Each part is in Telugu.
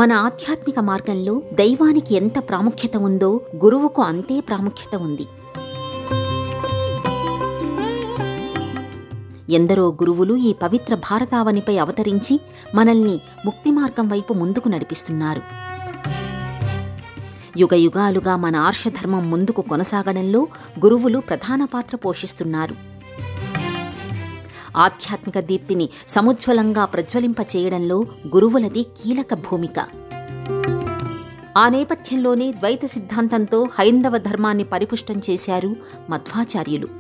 మన ఆధ్యాత్మిక మార్గంలో దైవానికి ఎంత ప్రాముఖ్యత ఉందో గురువుకు అంతే ప్రాముఖ్యత ఉంది. ఎందరో గురువులు ఈ పవిత్ర భారతావనిపై అవతరించి మనల్ని ముక్తి మార్గం వైపు ముందుకు నడిపిస్తున్నారు. యుగయుగాలుగా మన ఆర్షధర్మం ముందుకు కొనసాగడంలో గురువులు ప్రధాన పాత్ర పోషిస్తున్నారు. ఆధ్యాత్మిక దీప్తిని సముజ్వలంగా ప్రజ్వలింపచేయడంలో గురువులది కీలక భూమిక. ఆ నేపథ్యంలోనే ద్వైత సిద్ధాంతంతో హైందవ ధర్మాన్ని పరిపుష్టం చేశారు మధ్వాచార్యులు.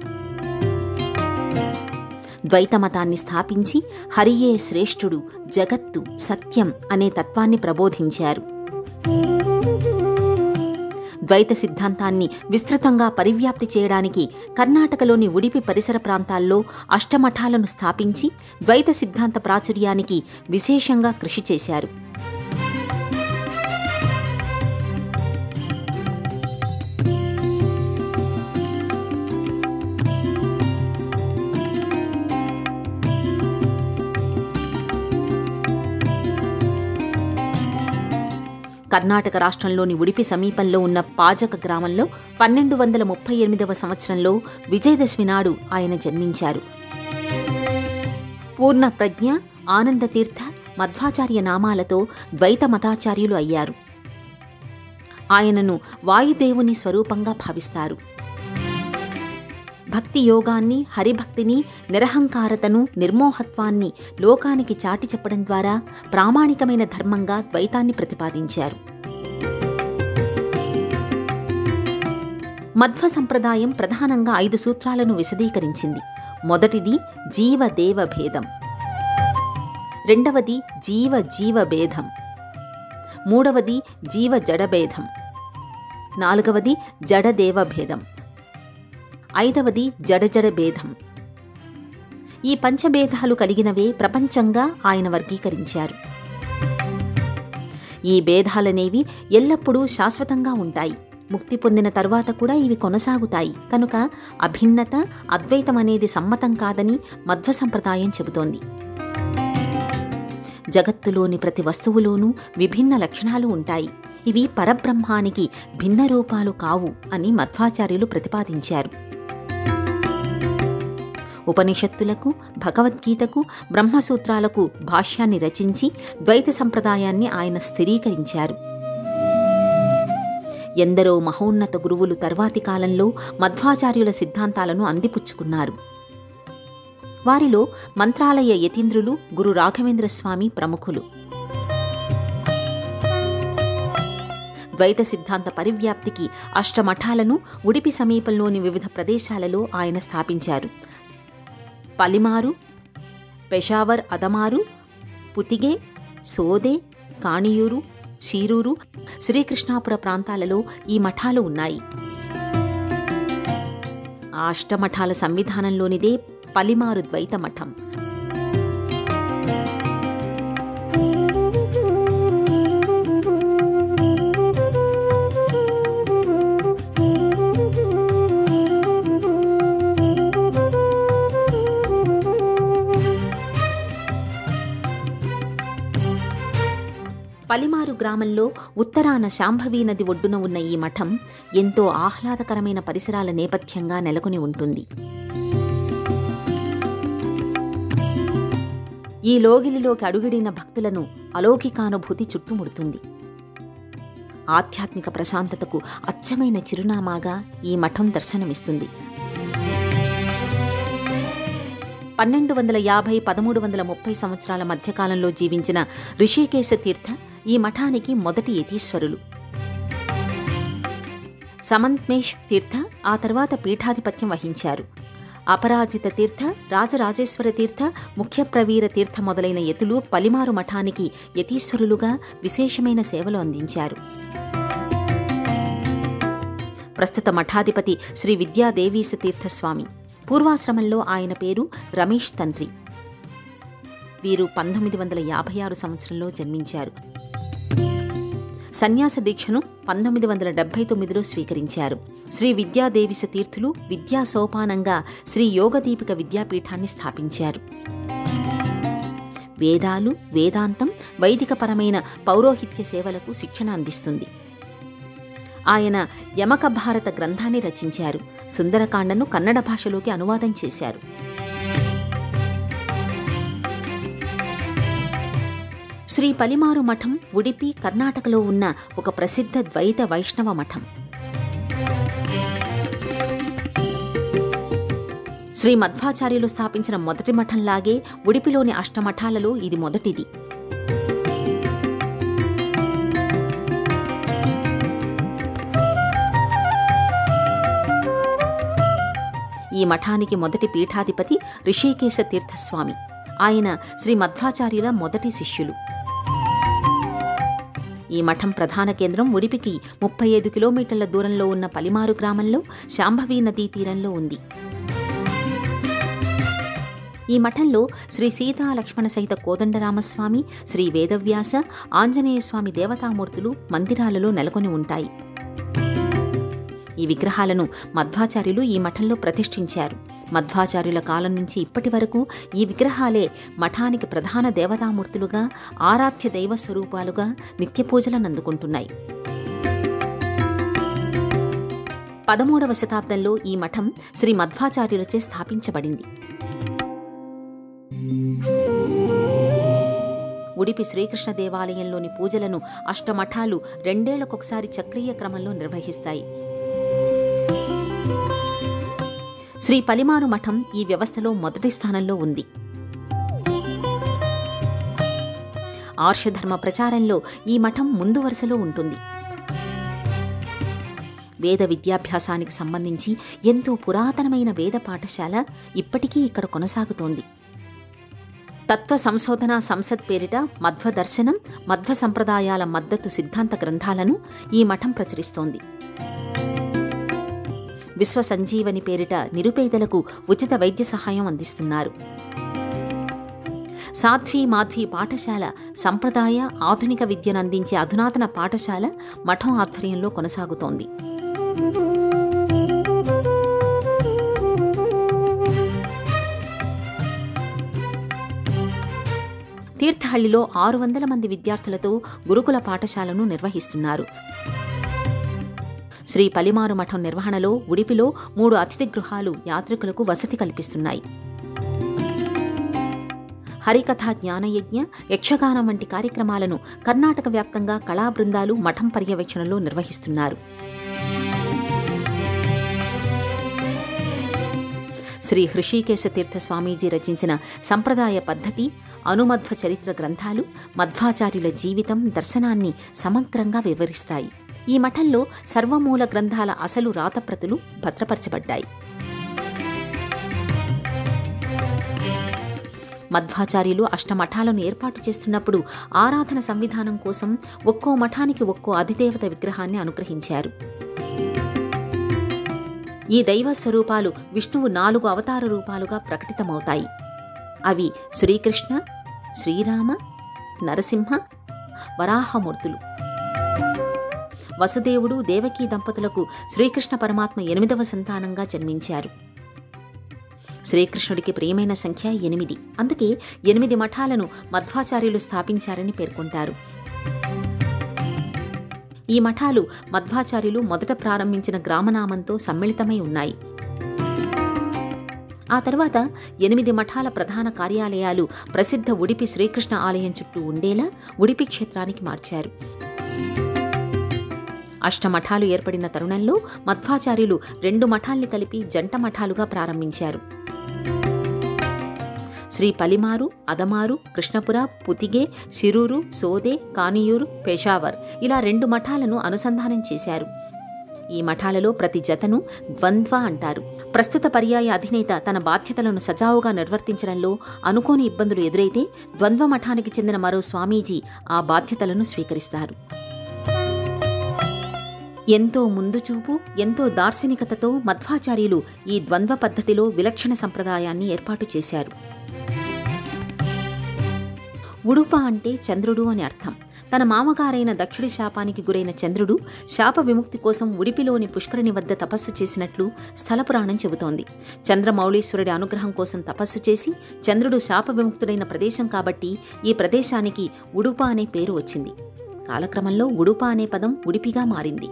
ద్వైత మతాన్ని స్థాపించి హరియే శ్రేష్ఠుడు, జగత్తు సత్యం అనే తత్వాన్ని ప్రబోధించారు. ద్వైత సిద్ధాంతాన్ని విస్తృతంగా పరివ్యాప్తి చేయడానికి కర్ణాటకలోని ఉడిపి పరిసర ప్రాంతాల్లో అష్టమఠాలను స్థాపించి ద్వైత సిద్ధాంత ప్రాచుర్యానికి విశేషంగా కృషి చేశారు. కర్ణాటక రాష్ట్రంలోని ఉడిపి సమీపంలో ఉన్న పాజక గ్రామంలో 1238వ సంవత్సరంలో విజయదశమి నాడు ఆయన జన్మించారు. పూర్ణ ప్రజ్ఞ, ఆనందతీర్థ, మధ్వాచార్య నామాలతో ద్వైత మతాచార్యులు అయ్యారు. ఆయనను వాయుదేవుని స్వరూపంగా భావిస్తారు. భక్తి యోగాన్ని, హరిభక్తిని, నిరహంకారతను, నిర్మోహత్వాన్ని లోకానికి చాటి చెప్పడం ద్వారా ప్రామాణికమైన ధర్మంగా ద్వైతాన్ని ప్రతిపాదించారు. మధ్వ సంప్రదాయం ప్రధానంగా 5 సూత్రాలను విశదీకరించింది. మొదటిది జీవదేవ భేదం, రెండవది జీవ భేదం, మూడవది జీవ జడభేదం, నాలుగవది జడదేవ భేదం, ఐదవది జడజడ భేదం. ఈ పంచభేదాలు కలిగినవే ప్రపంచంగా ఆయన వర్గీకరించారు. ఈ భేదాలనేవి ఎల్లప్పుడూ శాశ్వతంగా ఉంటాయి. ముక్తి పొందిన తరువాత కూడా ఇవి కొనసాగుతాయి. కనుక అభిన్నత, అద్వైతం అనేది సమ్మతం కాదని మధ్వ సంప్రదాయం చెబుతోంది. జగత్తులోని ప్రతి వస్తువులోనూ విభిన్న లక్షణాలు ఉంటాయి. ఇవి పరబ్రహ్మానికి భిన్న రూపాలు కావు అని మధ్వాచార్యులు ప్రతిపాదించారు. ఉపనిషత్తులకు, భగవద్గీతకు, బ్రహ్మసూత్రాలకు భాష్యాన్ని రచించి ద్వైత సంప్రదాయాన్ని ఆయన స్థిరీకరించారు. ఎందరో మహోన్నత గురువులు తర్వాతి కాలంలో మధ్వాచార్యుల సిద్ధాంతాలను అందిపుచ్చుకున్నారు. వారిలో మంత్రాలయ యతీంద్రులు, గురు రాఘవేంద్ర స్వామి ప్రముఖులు. ద్వైత సిద్ధాంత పరివ్యాప్తికి అష్టమఠాలను ఉడిపి సమీపంలోని వివిధ ప్రదేశాలలో ఆయన స్థాపించారు. పలిమారు, పెషావర్ అదమారు, పుతిగే, సోదే, కాణియూరు, షీరూరు, శ్రీకృష్ణాపుర ప్రాంతాలలో ఈ మఠాలు ఉన్నాయి. ఆ అష్టమఠాల సంవిధానంలోనిదే పలిమారు ద్వైత మఠం. పలిమారు గ్రామంలో ఉత్తరాన శాంభవీ నది ఒడ్డున ఉన్న ఈ మఠం ఎంతో ఆహ్లాదకరమైన పరిసరాల నేపథ్యంగా నెలకొని ఉంటుంది. ఈ లోగిలిలోకి అడుగిడిన భక్తులను అలౌకికానుభూతి చుట్టుముడుతుంది. ఆధ్యాత్మిక ప్రశాంతతకు అచ్చమైన చిరునామాగా ఈ మఠం దర్శనమిస్తుంది. 1250–1330 సంవత్సరాల మధ్యకాలంలో జీవించిన రిషికేశ తీర్థ ఈ మఠానికి మొదటి యతీశ్వరులు. సమంత్మేష్ తీర్థ ఆ తర్వాత పీఠాధిపత్యం వహించారు. అపరాజిత తీర్థ, రాజరాజేశ్వర తీర్థ, ముఖ్యప్రవీర తీర్థ మొదలైన యతులు పలిమారు మఠానికి యతీశ్వరులుగా విశేషమైన సేవలు అందించారు. ప్రస్తుత మఠాధిపతి శ్రీ విద్యాదేవీశ తీర్థస్వామి. పూర్వాశ్రమంలో ఆయన పేరు రమేష్ తంత్రి. వీరు 1956 సంవత్సరంలో జన్మించారు. సన్యాస దీక్షను 1979లో స్వీకరించారు. శ్రీ విద్యాదేవిశ తీర్థులు విద్యా సోపానంగా శ్రీ యోగదీపిక విద్యాపీఠాన్ని స్థాపించారు. వేదాలు, వేదాంతం, వైదికపరమైన పౌరోహిత్య సేవలకు శిక్షణ అందిస్తుంది. ఆయన యమక భారత గ్రంథాన్ని రచించారు. సుందరకాండను కన్నడ భాషలోకి అనువాదం చేశారు. శ్రీ పలిమారు మఠం ఉడిపి, కర్ణాటకలో ఉన్న ఒక ప్రసిద్ధ ద్వైత వైష్ణవ మఠం. శ్రీ మధ్వాచార్యులు స్థాపించిన మొదటి మఠంలాగే ఉడిపిలోని అష్టమఠాలలో ఇది మొదటిది. ఈ మఠానికి మొదటి పీఠాధిపతి రిషికేశ తీర్థస్వామి. ఆయన శ్రీ మధ్వాచార్యుల మొదటి శిష్యులు. ఈ మఠం ప్రధాన కేంద్రం ఉడిపికి 35 కిలోమీటర్ల దూరంలో ఉన్న పలిమారు గ్రామంలో శాంభవీ నదీ తీరంలో ఉంది. ఈ మఠంలో శ్రీ సీతా లక్ష్మణ సహిత కోదండరామస్వామి, శ్రీ వేదవ్యాస, ఆంజనేయస్వామి దేవతామూర్తులు మందిరాలలో నెలకొని ఉంటాయి. ఈ విగ్రహాలను మధ్వాచార్యులు ఈ మఠంలో ప్రతిష్ఠించారు. మధ్వాచార్యుల కాలం నుంచి ఇప్పటి వరకు ఈ విగ్రహాలే మఠానికి ప్రధాన దేవతామూర్తులుగా, ఆరాధ్య దైవ స్వరూపాలుగా నిత్య పూజలను అందుకుంటున్నాయి. 13వ శతాబ్దంలో ఈ మఠం శ్రీ మధ్వాచార్యులచే స్థాపించబడింది. ఉడిపి శ్రీకృష్ణ దేవాలయంలోని పూజలను అష్టమఠాలు 2 ఏళ్లకొకసారి చక్రీయ క్రమంలో నిర్వహిస్తాయి. శ్రీ పలిమారు మఠం ఈ వ్యవస్థలో మొదటి స్థానంలో ఉంది. ఆర్షధర్మ ప్రచారంలో ఈ మఠం ముందు వరుసలో ఉంటుంది. వేద విద్యాభ్యాసానికి సంబంధించి ఎంతో పురాతనమైన వేద పాఠశాల ఇప్పటికీ ఇక్కడ కొనసాగుతోంది. తత్వ సంశోధన సంసద్ పేరిట మధ్వ దర్శనం, మధ్వ సంప్రదాయాల మద్దతు సిద్ధాంత గ్రంథాలను ఈ మఠం ప్రచురిస్తోంది. విశ్వ సంజీవని పేరిట నిరుపేదలకు ఉచిత వైద్య సహాయం అందిస్తున్నారు. సాధ్వీ మాధ్వీ పాఠశాల సంప్రదాయ, ఆధునిక విద్యను అందించే అధునాతన పాఠశాల మఠం ఆధ్వర్యంలో కొనసాగుతోంది. తీర్థహళ్లిలో 600 మంది విద్యార్థులతో గురుకుల పాఠశాలను నిర్వహిస్తున్నారు. శ్రీ పలిమారు మఠం నిర్వహణలో ఉడిపిలో 3 అతిథి గృహాలు యాత్రికులకు వసతి కల్పిస్తున్నాయి. హరికథా జ్ఞానయజ్ఞ, యక్షగానం వంటి కార్యక్రమాలను కర్ణాటక వ్యాప్తంగా కళా బృందాలు మఠం పర్యవేక్షణలో నిర్వహిస్తున్నారు. శ్రీ హృషికేశ తీర్థ స్వామీజీ రచించిన సంప్రదాయ పద్ధతి, అనుమధ్వ చరిత్ర గ్రంథాలు మధ్వాచార్యుల జీవితం, దర్శనాన్ని సమగ్రంగా వివరిస్తాయి. ఈ మఠంలో సర్వమూల గ్రంథాల అసలు రాతప్రతులు భద్రపరచబడ్డాయి. మధ్వాచార్యులు అష్టమఠాలను ఏర్పాటు చేస్తున్నప్పుడు ఆరాధన సంవిధానం కోసం ఒక్కో మఠానికి ఒక్కో అధిదేవత విగ్రహాన్ని అనుగ్రహించారు. ఈ దైవ స్వరూపాలు విష్ణువు 4 అవతార రూపాలుగా ప్రకటితమవుతాయి. అవి శ్రీకృష్ణ, శ్రీరామ, నరసింహ, వరాహమూర్తులు. వసుదేవుడు, దేవకీ దంపతులకు శ్రీకృష్ణ పరమాత్మ 8వ సంతానంగా జన్మించారు. శ్రీకృష్ణుడికి ప్రియమైన సంఖ్య 8. అందుకే 8 మఠాలను మధ్వాచార్యులు స్థాపించారని పేర్కొంటారు. ఈ మఠాలు మధ్వాచార్యులు మొదట ప్రారంభించిన గ్రామనామంతో సమ్మిళితమై ఉన్నాయి. ఆ తర్వాత 8 మఠాల ప్రధాన కార్యాలయాలు ప్రసిద్ధ ఉడిపి శ్రీకృష్ణ ఆలయం చుట్టూ ఉండేలా ఉడిపి క్షేత్రానికి మార్చారు. అష్టమఠాలు ఏర్పడిన తరుణంలో మధ్వాచార్యులు 2 మఠాల్ని కలిపి జంట మఠాలుగా ప్రారంభించారు. శ్రీ పలిమారు, అదమారు, కృష్ణపుర, పుతిగే, సిరూరు, సోదే, కానియూరు, పెషావర్ ఇలా 2 మఠాలను అనుసంధానం చేశారు. ఈ మఠాలలో ప్రతి జతను ద్వంద్వ అంటారు. ప్రస్తుత పర్యాయ అధినేత తన బాధ్యతలను సజావుగా నిర్వర్తించడంలో అనుకోని ఇబ్బందులు ఎదురైతే ద్వంద్వ మఠానికి చెందిన మరో స్వామీజీ ఆ బాధ్యతలను స్వీకరిస్తారు. ఎంతో ముందు చూపు, ఎంతో దార్శనికతతో మధ్వాచార్యులు ఈ ద్వంద్వ పద్ధతిలో విలక్షణ సంప్రదాయాన్ని ఏర్పాటు చేశారు. ఉడుప అంటే చంద్రుడు అని అర్థం. తన మామగారైన దక్షుడి శాపానికి గురైన చంద్రుడు శాప విముక్తి కోసం ఉడిపిలోని పుష్కరిణి వద్ద తపస్సు చేసినట్లు స్థలపురాణం చెబుతోంది. చంద్రమౌళీశ్వరుడి అనుగ్రహం కోసం తపస్సు చేసి చంద్రుడు శాప విముక్తుడైన ప్రదేశం కాబట్టి ఈ ప్రదేశానికి ఉడుప అనే పేరు వచ్చింది. కాలక్రమంలో ఉడుప అనే పదం ఉడిపిగా మారింది.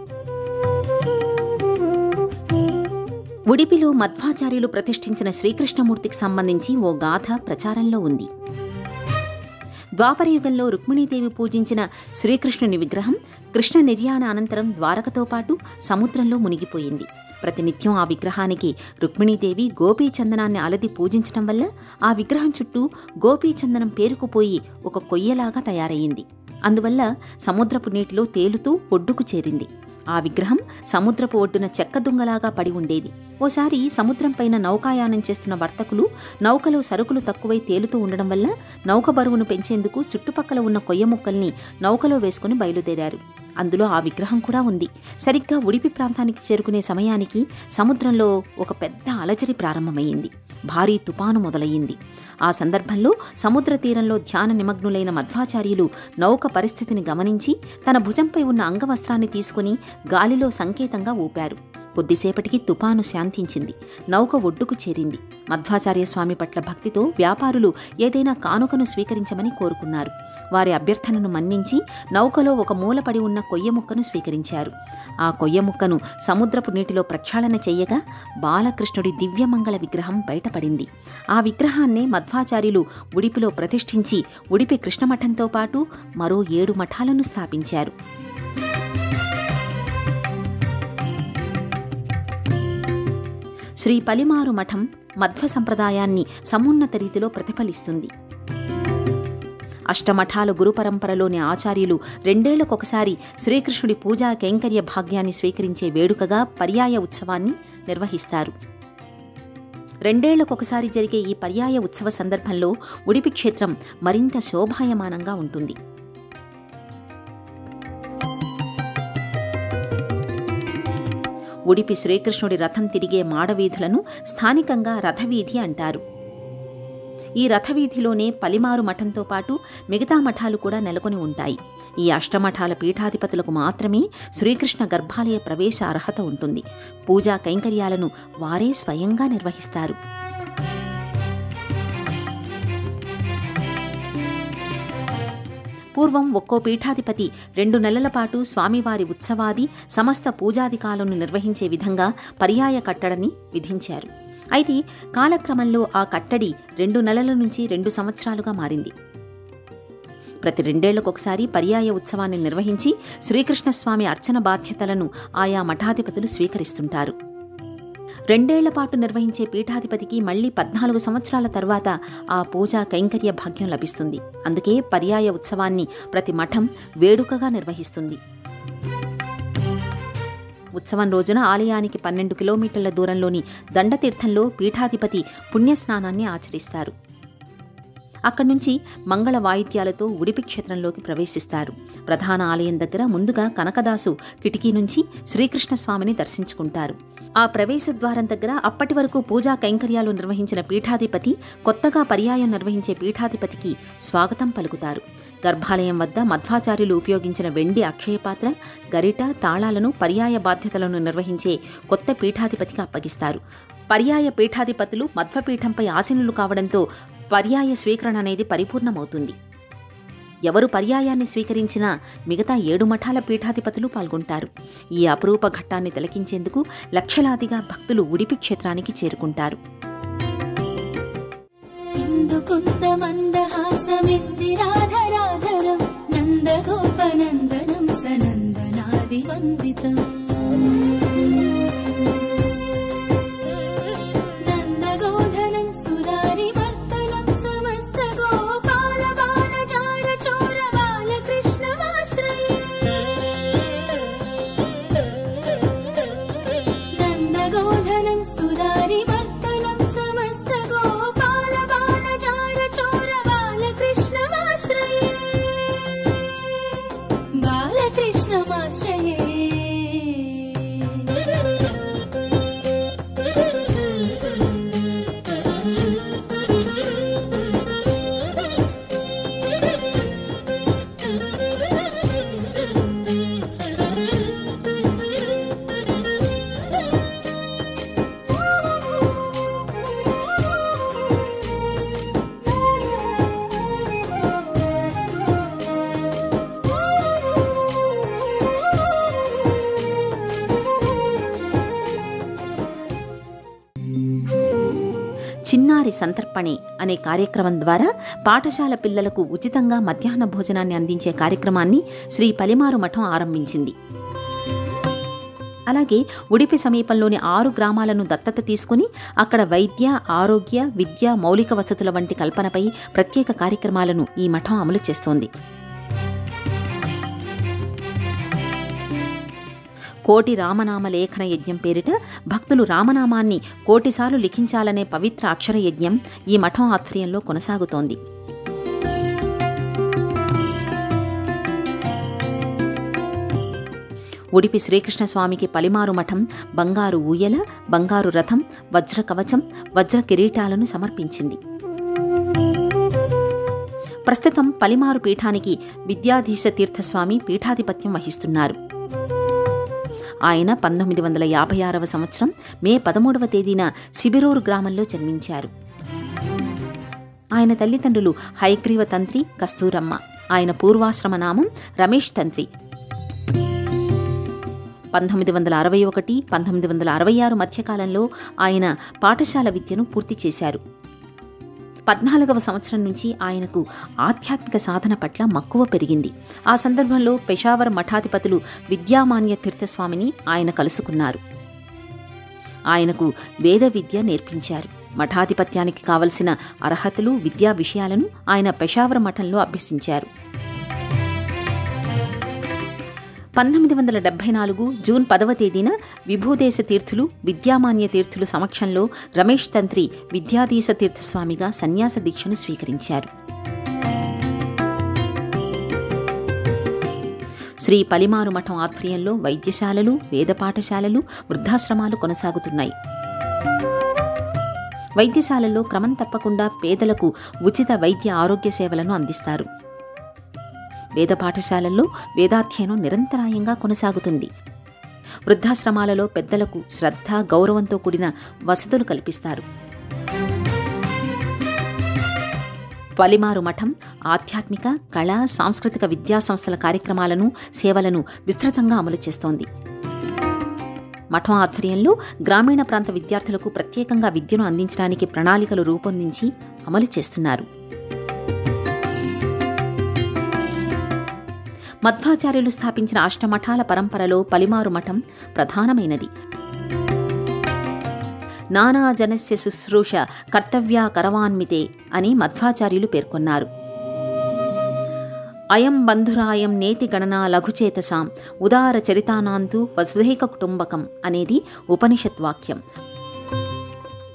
ఉడిపిలో మధ్వాచార్యులు ప్రతిష్ఠించిన శ్రీకృష్ణమూర్తికి సంబంధించి ఓ గాథ ప్రచారంలో ఉంది. ద్వాపరయుగంలో రుక్మిణీదేవి పూజించిన శ్రీకృష్ణుని విగ్రహం కృష్ణ నిర్యాణ అనంతరం ద్వారకతో పాటు సముద్రంలో మునిగిపోయింది. ప్రతినిత్యం ఆ విగ్రహానికి రుక్మిణీదేవి గోపీచందనాన్ని అలది పూజించడం వల్ల ఆ విగ్రహం చుట్టూ గోపీచందనం పేరుకుపోయి ఒక కొయ్యలాగా తయారయ్యింది. అందువల్ల సముద్రపు నీటిలో తేలుతూ ఒడ్డుకు చేరింది. ఆ విగ్రహం సముద్రపు ఒడ్డున చెక్క దుంగలాగా పడి ఉండేది. ఓసారి సముద్రం పైన నౌకాయానం చేస్తున్న వర్తకులు నౌకలో సరుకులు తక్కువై తేలుతూ ఉండడం వల్ల నౌక బరువును పెంచేందుకు చుట్టుపక్కల ఉన్న కొయ్య ముక్కల్ని నౌకలో వేసుకుని బయలుదేరారు. అందులో ఆ విగ్రహం కూడా ఉంది. సరిగ్గా ఉడిపి ప్రాంతానికి చేరుకునే సమయానికి సముద్రంలో ఒక పెద్ద అలజడి ప్రారంభమైంది. భారీ తుపాను మొదలయ్యింది. ఆ సందర్భంలో సముద్ర తీరంలో ధ్యాన నిమగ్నులైన మధ్వాచార్యులు నౌక పరిస్థితిని గమనించి తన భుజంపై ఉన్న అంగవస్త్రాన్ని తీసుకుని గాలిలో సంకేతంగా ఊపారు. కొద్దిసేపటికి తుపాను శాంతించింది. నౌక ఒడ్డుకు చేరింది. మధ్వాచార్య స్వామి పట్ల భక్తితో వ్యాపారులు ఏదైనా కానుకను స్వీకరించమని కోరుకున్నారు. వారి అభ్యర్థనను మన్నించి నౌకలో ఒక మూలపడి ఉన్న కొయ్య ముక్కను స్వీకరించారు. ఆ కొయ్య ముక్కను సముద్రపు నీటిలో ప్రక్షాళన చెయ్యగా బాలకృష్ణుడి దివ్యమంగళ విగ్రహం బయటపడింది. ఆ విగ్రహాన్నే మధ్వాచార్యులు ఉడిపిలో ప్రతిష్ఠించి ఉడిపి కృష్ణమఠంతో పాటు మరో 7 మఠాలను స్థాపించారు. శ్రీ పలిమారు మఠం మధ్వ సంప్రదాయాన్ని సమున్నత రీతిలో ప్రతిఫలిస్తుంది. అష్టమఠాల గురు పరంపరలోని ఆచార్యులు 2 ఏళ్లకొకసారి శ్రీకృష్ణుడి పూజా కైంకర్య భాగ్యాన్ని స్వీకరించే వేడుకగా పర్యాయ ఉత్సవాన్ని నిర్వహిస్తారు. 2 ఏళ్లకొకసారి జరిగే ఈ పర్యాయ ఉత్సవ సందర్భంలో ఉడిపి క్షేత్రం మరింత శోభాయమానంగా ఉంటుంది. ఉడిపి శ్రీకృష్ణుడి రథం తిరిగే మాడవీధులను స్థానికంగా రథవీధి అంటారు. ఈ రథవీధిలోనే పలిమారు మఠంతో పాటు మిగతా మఠాలు కూడా నెలకొని ఉంటాయి. ఈ అష్టమఠాల పీఠాధిపతులకు మాత్రమే శ్రీకృష్ణ గర్భాలయ ప్రవేశ అర్హత ఉంటుంది. పూజా కైంకర్యాలను వారే స్వయంగా నిర్వహిస్తారు. పూర్వం ఒక్కో పీఠాధిపతి 2 నెలల పాటు స్వామివారి ఉత్సవాది సమస్త పూజాధికాలను నిర్వహించే విధంగా పర్యాయ కట్టడని విధించారు. అయితే కాలక్రమంలో ఆ కట్టడి 2 నెలల నుంచి 2 సంవత్సరాలుగా మారింది. ప్రతి 2 ఏళ్లకొకసారి పర్యాయ ఉత్సవాన్ని నిర్వహించి శ్రీకృష్ణస్వామి అర్చన బాధ్యతలను ఆయా మఠాధిపతులు స్వీకరిస్తుంటారు. 2 ఏళ్ల పాటు నిర్వహించే పీఠాధిపతికి మళ్లీ 14 సంవత్సరాల తర్వాత ఆ పూజా కైంకర్య భాగ్యం లభిస్తుంది. అందుకే పర్యాయ ఉత్సవాన్ని ప్రతి మఠం వేడుకగా నిర్వహిస్తుంది. ఉత్సవం రోజున ఆలయానికి 12 కిలోమీటర్ల దూరంలోని దండతీర్థంలో పీఠాధిపతి పుణ్యస్నానాన్ని ఆచరిస్తారు. అక్కడి నుంచి మంగళ వాయిద్యాలతో ఉడిపి క్షేత్రంలోకి ప్రవేశిస్తారు. ప్రధాన ఆలయం దగ్గర ముందుగా కనకదాసు కిటికీ నుంచి శ్రీకృష్ణస్వామిని దర్శించుకుంటారు. ఆ ప్రవేశ ద్వారం దగ్గర అప్పటి వరకు పూజా కైంకర్యాలు నిర్వహించిన పీఠాధిపతి కొత్తగా పర్యాయం నిర్వహించే పీఠాధిపతికి స్వాగతం పలుకుతారు. గర్భాలయం వద్ద మధ్వాచార్యులు ఉపయోగించిన వెండి అక్షయపాత్ర, గరిట, తాళాలను పర్యాయ బాధ్యతలను నిర్వహించే కొత్త పీఠాధిపతికి అప్పగిస్తారు. పర్యాయ పీఠాధిపతులు మధ్వపీఠంపై ఆసీనులు కావడంతో పర్యాయ స్వీకరణ అనేది పరిపూర్ణమవుతుంది. ఎవరు పర్యాయాన్ని స్వీకరించినా మిగతా 7 మఠాల పీఠాధిపతులు పాల్గొంటారు. ఈ అపురూప ఘట్టాన్ని తిలకించేందుకు లక్షలాదిగా భక్తులు ఉడిపి క్షేత్రానికి చేరుకుంటారు. చిన్నారి సంతర్పణి అనే కార్యక్రమం ద్వారా పాఠశాల పిల్లలకు ఉచితంగా మధ్యాహ్న భోజనాన్ని అందించే కార్యక్రమాన్ని శ్రీ పలిమారు మఠం ఆరంభించింది. అలాగే ఉడిపి సమీపంలోని 6 గ్రామాలను దత్తత తీసుకుని అక్కడ వైద్య, ఆరోగ్య, విద్య, మౌలిక వసతుల వంటి కల్పనపై ప్రత్యేక కార్యక్రమాలను ఈ మఠం అమలు చేస్తోంది. కోటి రామనామ లేఖన యజ్ఞం పేరిట భక్తులు రామనామాన్ని కోటిసార్లు లిఖించాలనే పవిత్ర అక్షర యజ్ఞం ఈ మఠం ఆధ్వర్యంలో కొనసాగుతోంది. ఉడిపి శ్రీకృష్ణస్వామికి పలిమారు మఠం బంగారు ఊయల, బంగారు రథం, వజ్ర కవచం, వజ్ర కిరీటాలను సమర్పించింది. ప్రస్తుతం పలిమారు పీఠానికి విద్యాధీశ తీర్థస్వామి పీఠాధిపత్యం వహిస్తున్నారు. ఆయన 1956వ సంవత్సరం మే 13వ తేదీన శిబిరూరు గ్రామంలో జన్మించారు. ఆయన తల్లిదండ్రులు హయగ్రీవ తంత్రి, కస్తూరమ్మ. ఆయన పూర్వాశ్రమ నామం రమేష్ తంత్రి. 1961, 1966 మధ్యకాలంలో ఆయన పాఠశాల విద్యను పూర్తి చేశారు. 14వ సంవత్సరం నుంచి ఆయనకు ఆధ్యాత్మిక సాధన పట్ల మక్కువ పెరిగింది. ఆ సందర్భంలో పెషావర్ మఠాధిపతులు విద్యామాన్య తీర్థస్వామిని ఆయన కలుసుకున్నారు. ఆయనకు వేద విద్య నేర్పించారు. మఠాధిపత్యానికి కావలసిన అర్హతలు, విద్యా విషయాలను ఆయన పెషావర్ మఠంలో అభ్యసించారు. 1974 జూన్ 10వ తేదీన విభూదేశ తీర్థులు, విద్యామాన్య తీర్థులు సమక్షంలో రమేష్ తంత్రి విద్యాధీశ తీర్థస్వామిగా సన్యాస దీక్షను స్వీకరించారు. శ్రీ పలిమారు మఠం ఆధ్వర్యంలో వైద్యశాలలు, వేద పాఠశాలలు, వృద్ధాశ్రమాలు కొనసాగుతున్నాయి. వైద్యశాలల్లో క్రమం తప్పకుండా పేదలకు ఉచిత వైద్య ఆరోగ్య సేవలను అందిస్తారు. వేద పాఠశాలల్లో వేదాధ్యయనం నిరంతరాయంగా కొనసాగుతుంది. వృద్ధాశ్రమాలలో పెద్దలకు శ్రద్ధ, గౌరవంతో కూడిన వసతులు కల్పిస్తారు. పలిమారు మఠం ఆధ్యాత్మిక, కళా, సాంస్కృతిక విద్యా సంస్థల కార్యక్రమాలను, సేవలను విస్తృతంగా అమలు చేస్తోంది. మఠం ఆధ్వర్యంలో గ్రామీణ ప్రాంత విద్యార్థులకు ప్రత్యేకంగా విద్యను అందించడానికి ప్రణాళికలు రూపొందించి అమలు చేస్తున్నారు. మధ్వాచార్యులు స్థాపించిన అష్టమఠాల పరంపరలో పలిమారు మఠం ప్రధానమైనది. నానాజనస్య శుశ్రూష కర్తవ్యా కరవాన్వితే అని మధ్వాచార్యులు పేర్కొన్నారు. అయం బంధురాయం నేతి గణనా లఘుచేతసాం ఉదార చరితానాంతు వసుధైక కుటుంబకం అనేది ఉపనిషత్ వాక్యం.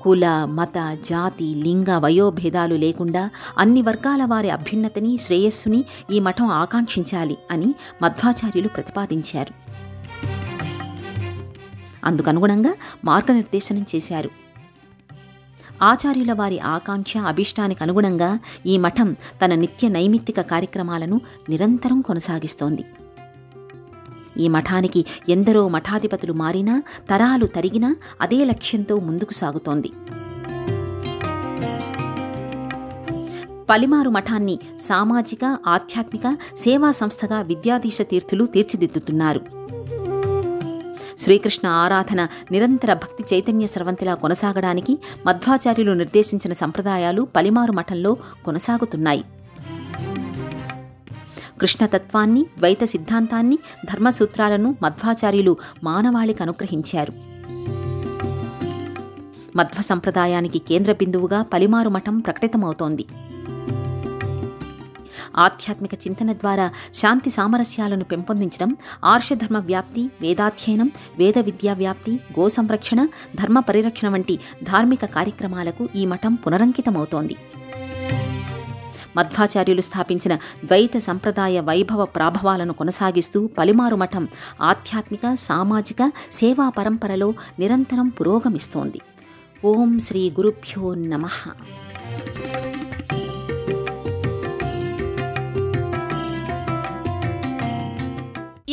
కుల, మత, జాతి, లింగ, వయోభేదాలు లేకుండా అన్ని వర్గాల వారి అభ్యున్నతిని, శ్రేయస్సుని ఈ మఠం ఆకాంక్షించాలి అని మధ్వాచార్యులు ప్రతిపాదించారు. అందుకనుగుణంగా మార్గనిర్దేశనం చేశారు. ఆచార్యుల వారి ఆకాంక్ష, అభిష్టానికి అనుగుణంగా ఈ మఠం తన నిత్య నైమిత్తిక కార్యక్రమాలను నిరంతరం కొనసాగిస్తోంది. ఈ మఠానికి ఎందరో మఠాధిపతులు మారినా, తరాలు తరిగినా అదే లక్ష్యంతో ముందుకు సాగుతోంది. పలిమారు మఠాన్ని సామాజిక, ఆధ్యాత్మిక సేవా సంస్థగా విద్యాధీశ తీర్థులు తీర్చిదిద్దుతున్నారు. శ్రీకృష్ణ ఆరాధన నిరంతర భక్తి చైతన్య స్రవంతిలా కొనసాగడానికి మధ్వాచార్యులు నిర్దేశించిన సంప్రదాయాలు పలిమారు మఠంలో కొనసాగుతున్నాయి. కృష్ణతత్వాన్ని, ద్వైత సిద్ధాంతాన్ని, ధర్మసూత్రాలను మధ్వాచార్యులు మానవాళికి అనుగ్రహించారు. మధ్వ సంప్రదాయానికి కేంద్ర బిందువుగా పలిమారు మఠం ప్రకటితమవుతోంది. ఆధ్యాత్మిక చింతన ద్వారా శాంతి సామరస్యాలను పెంపొందించడం, ఆర్షధర్మ వ్యాప్తి, వేదాధ్యయనం, వేద విద్యా వ్యాప్తి, గో సంరక్షణ, ధర్మ పరిరక్షణ వంటి ధార్మిక కార్యక్రమాలకు ఈ మఠం పునరంకితమవుతోంది. మధ్వాచార్యులు స్థాపించిన ద్వైత సంప్రదాయ వైభవ ప్రాభవాలను కొనసాగిస్తూ పలిమారు మఠం ఆధ్యాత్మిక, సామాజిక సేవా పరంపరలో నిరంతరం పురోగమిస్తోంది. ఓం శ్రీ గురుభ్యో నమః.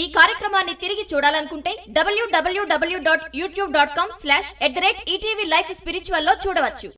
ఈ కార్యక్రమాన్ని తిరిగి చూడాలనుకుంటే www.youtube.com/@ETV Life Spiritual లో చూడవచ్చు.